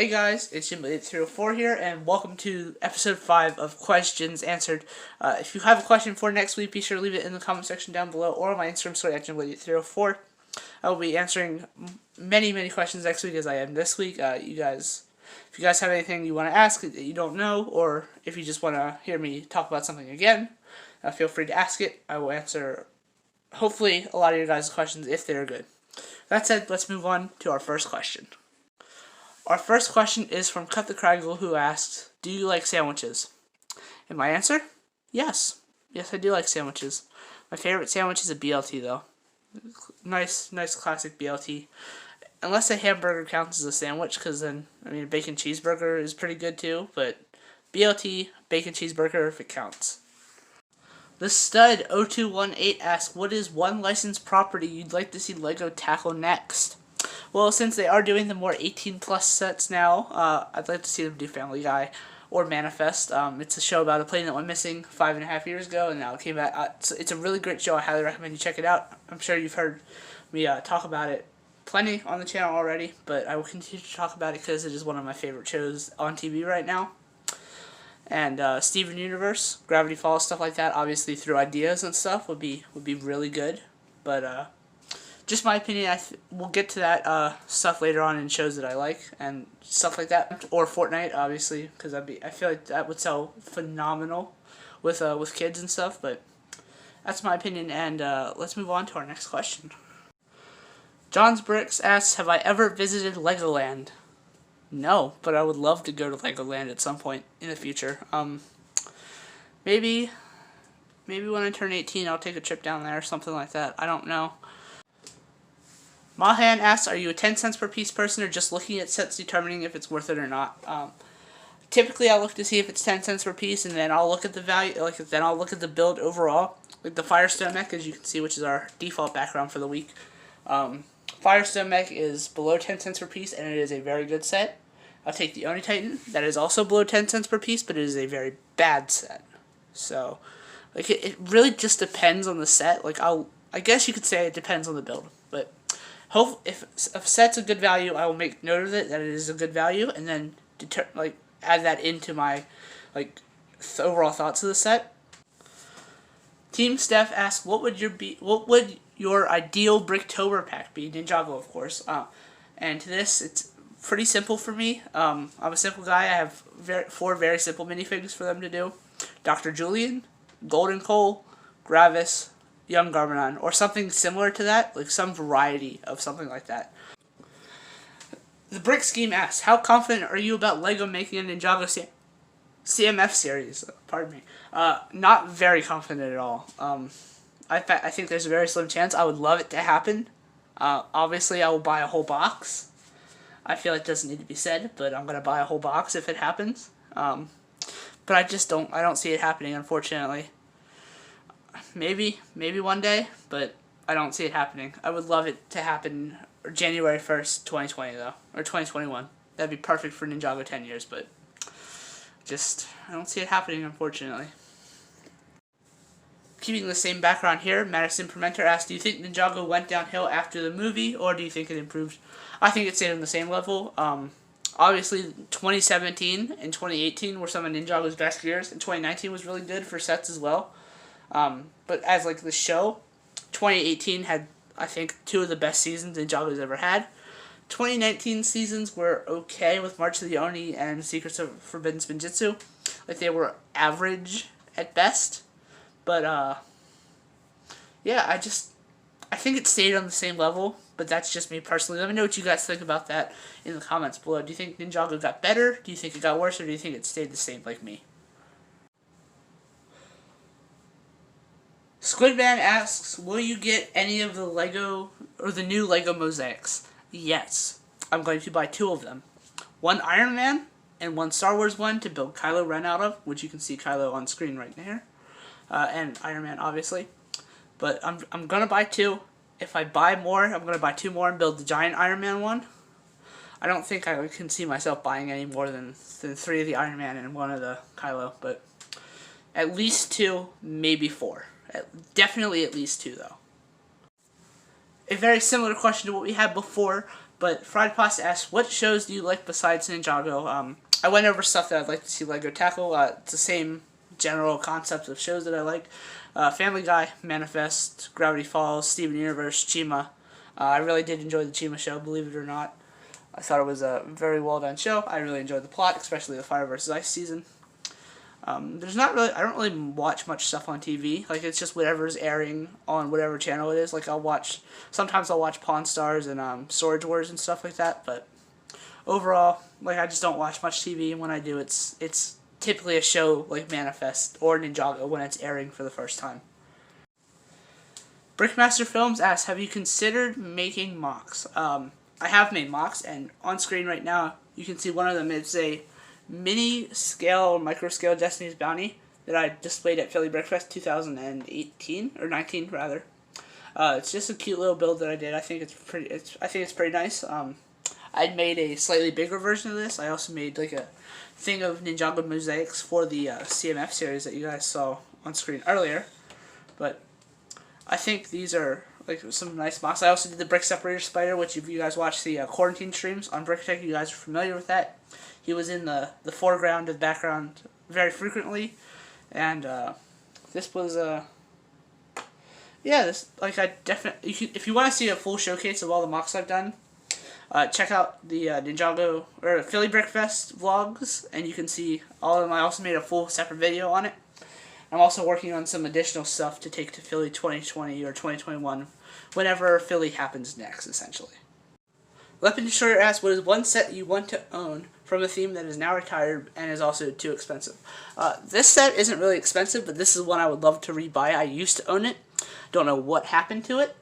Hey guys, it's Djinnblade 304 here, and welcome to episode 5 of QuesDjinns Answered. If you have a question for next week, be sure to leave it in the comment section down below or on my Instagram story at Djinnblade 304. I will be answering many questions next week as I am this week. If you guys have anything you want to ask that you don't know, or if you just want to hear me talk about something again, feel free to ask it. I will answer, hopefully, a lot of your guys' questions if they're good. That said, let's move on to our first question. Our first question is from Cut the Craggle, who asks, do you like sandwiches? And my answer? Yes. Yes, I do like sandwiches. My favorite sandwich is a BLT, though. Nice classic BLT. Unless a hamburger counts as a sandwich, because then, a bacon cheeseburger is pretty good too, but BLT, bacon cheeseburger if it counts. The Stud 0218 asks, what is one licensed property you'd like to see LEGO tackle next? Well, since they are doing the more 18+ sets now, I'd like to see them do Family Guy or Manifest. It's a show about a plane that went missing 5.5 years ago, and now it came back. It's a really great show. I highly recommend you check it out. I'm sure you've heard me talk about it plenty on the channel already, but I will continue to talk about it because it is one of my favorite shows on TV right now. And Steven Universe, Gravity Falls, stuff like that, obviously through ideas and stuff, would be really good. But just my opinion, we'll get to that stuff later on in shows that I like and stuff like that, or Fortnite, obviously, because I feel like that would sell phenomenal with kids and stuff. But that's my opinion, and let's move on to our next question. John's Bricks asks, have I ever visited Legoland? No, but I would love to go to Legoland at some point in the future. Maybe when I turn 18, I'll take a trip down there or something like that. I don't know. Mahan asks, are you a 10 cents per piece person or just looking at sets determining if it's worth it or not? Typically, I look to see if it's 10 cents per piece, and then I'll look at the value. Then I'll look at the build overall. Like the Firestone mech, as you can see, which is our default background for the week. Firestone mech is below 10 cents per piece, and it is a very good set. I'll take the Oni Titan. That is also below 10 cents per piece, but it is a very bad set. So, it really just depends on the set. I guess you could say it depends on the build, but if a set's a good value, I will make note of it that it is a good value, and then add that into my overall thoughts of the set. Team Steph asks, what would your ideal Bricktober pack be? Ninjago, of course. And to this, it's pretty simple for me. I'm a simple guy. I have 4 very simple minifigs for them to do: Dr. Julian, Golden Cole, Gravis, Young Garbanon, or something similar to that, like some variety of something like that. The Brick Scheme asks, how confident are you about LEGO making a Ninjago CMF Series? Pardon me. Not very confident at all. I think there's a very slim chance. I would love it to happen. Obviously, I will buy a whole box. I feel it doesn't need to be said, but I'm going to buy a whole box if it happens. But I don't see it happening, unfortunately. Maybe one day, but I don't see it happening. I would love it to happen January 1st, 2020, though. Or 2021. That'd be perfect for Ninjago 10 years, but I don't see it happening, unfortunately. Keeping the same background here, Madison Permenter asks, do you think Ninjago went downhill after the movie, or do you think it improved? I think it stayed on the same level. Obviously, 2017 and 2018 were some of Ninjago's best years, and 2019 was really good for sets as well. But as the show, 2018 had, I think, 2 of the best seasons Ninjago's ever had. 2019 seasons were okay with March of the Oni and Secrets of Forbidden Spinjitzu. They were average at best. But, yeah, I think it stayed on the same level, but that's just me personally. Let me know what you guys think about that in the comments below. Do you think Ninjago got better? Do you think it got worse? Or do you think it stayed the same like me? Squidman asks, will you get any of the Lego, or the new Lego Mosaics? Yes. I'm going to buy 2 of them. One Iron Man, and one Star Wars one to build Kylo Ren out of, which you can see Kylo on screen right here. And Iron Man, obviously. But I'm going to buy 2. If I buy more, I'm going to buy 2 more and build the giant Iron Man one. I don't think I can see myself buying any more than 3 of the Iron Man and 1 of the Kylo, but at least 2, maybe 4. Definitely at least 2, though. A very similar question to what we had before, But Fried Pasta asks, what shows do you like besides Ninjago? I went over stuff that I'd like to see Lego tackle. It's the same general concepts of shows that I like. Family Guy, Manifest, Gravity Falls, Steven Universe, Chima. I really did enjoy the Chima show, believe it or not. I thought it was a very well done show. I really enjoyed the plot, especially the Fire vs. Ice season. There's not really, I don't really watch much stuff on TV. Like, it's just whatever's airing on whatever channel it is. Like, sometimes I'll watch Pawn Stars and Storage Wars and stuff like that. But overall, like, I just don't watch much TV. And when I do, it's typically a show like Manifest or Ninjago when it's airing for the first time. Brickmaster Films asks, have you considered making mocks? I have made mocks, and on screen right now, you can see one of them. It's a mini-scale or micro-scale Destiny's Bounty that I displayed at Philly Brickfest 2018, or 19 rather. It's just a cute little build that I did. I think it's pretty nice. I'd made a slightly bigger version of this. I also made like a thing of Ninjago Mosaics for the CMF series that you guys saw on screen earlier. But I think these are like some nice mocks. I also did the Brick Separator Spider, which if you guys watch the quarantine streams on BrickTech, you guys are familiar with that. He was in the foreground and background very frequently, and this was yeah, this, like, I definitely, if you want to see a full showcase of all the mocks I've done, check out the Ninjago or Philly Brickfest vlogs, and you can see all of them. I also made a full separate video on it. I'm also working on some additional stuff to take to Philly 2020 or 2021, whenever Philly happens next, essentially. Lepin Destroyer asks, what is one set you want to own from a theme that is now retired and is also too expensive? This set isn't really expensive, but this is one I would love to rebuy. I used to own it. Don't know what happened to it.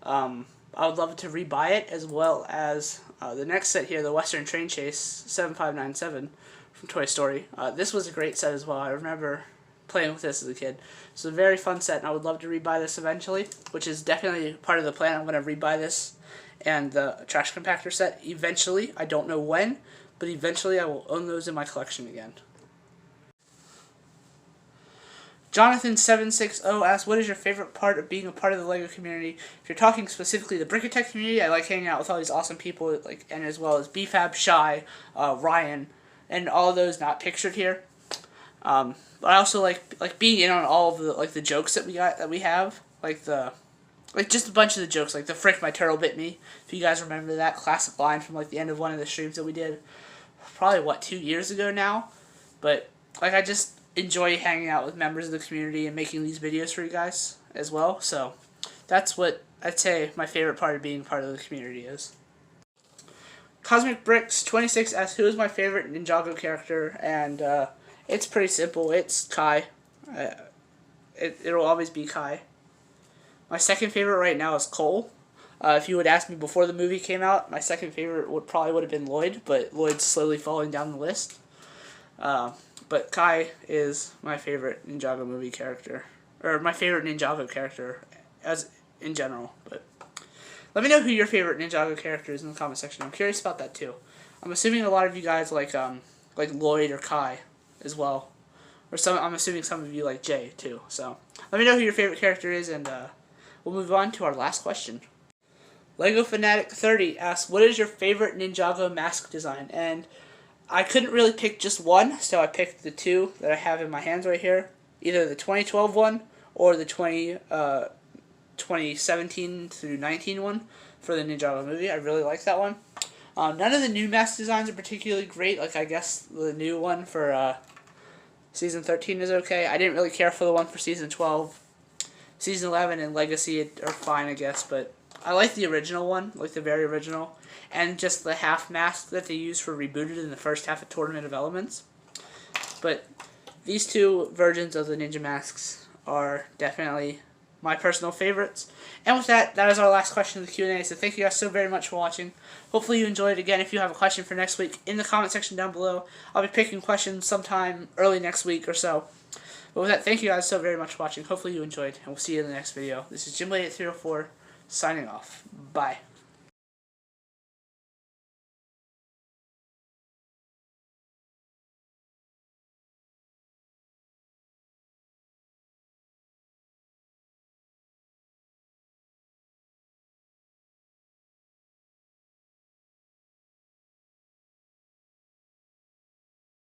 I would love to rebuy it, as well as the next set here, the Western Train Chase 7597 from Toy Story. This was a great set as well. I remember playing with this as a kid. It's a very fun set, and I would love to rebuy this eventually, which is definitely part of the plan. I'm going to rebuy this and the Trash Compactor set eventually. I don't know when, but eventually I will own those in my collection again. Jonathan760 asks, what is your favorite part of being a part of the LEGO community? If you're talking specifically the Brickatech community, I like hanging out with all these awesome people, like, and as well as BFAB, Shy, Ryan, and all of those not pictured here. But I also like being in on all of the the jokes that we have, just a bunch of the jokes, like the frick my turtle bit me. If you guys remember that classic line from like the end of one of the streams that we did, probably 2 years ago now. But like, I just enjoy hanging out with members of the community and making these videos for you guys as well. So that's what I'd say my favorite part of being part of the community is. Cosmic Bricks 26 asks, who is my favorite Ninjago character? And it's pretty simple. It's Kai. It'll always be Kai. My second favorite right now is Cole. If you would ask me before the movie came out, my second favorite would have been Lloyd, but Lloyd's slowly falling down the list. But Kai is my favorite Ninjago movie character, or my favorite Ninjago character as in general. But let me know who your favorite Ninjago character is in the comment section. I'm curious about that too. I'm assuming a lot of you guys like Lloyd or Kai as well, or I'm assuming some of you like Jay too. So let me know who your favorite character is, and we'll move on to our last question. Lego Fanatic 30 asks, what is your favorite Ninjago mask design? And I couldn't really pick just one, so I picked the two that I have in my hands right here. Either the 2012 one or the 2017 through 19 one for the Ninjago movie. I really like that one. None of the new mask designs are particularly great. Like, I guess the new one for Season 13 is okay. I didn't really care for the one for Season 12. Season 11 and Legacy are fine, I guess, but I like the original one, like the very original, and just the half mask that they used for Rebooted in the first half of Tournament of Elements. But these two versions of the Ninja masks are definitely my personal favorites. And with that, that is our last question of the Q&A, so thank you guys so very much for watching. Hopefully you enjoyed. Again, if you have a question for next week, in the comment section down below. I'll be picking questions sometime early next week or so. But with that, thank you guys so very much for watching. Hopefully you enjoyed, and we'll see you in the next video. This is Djinnblade 304, signing off. Bye.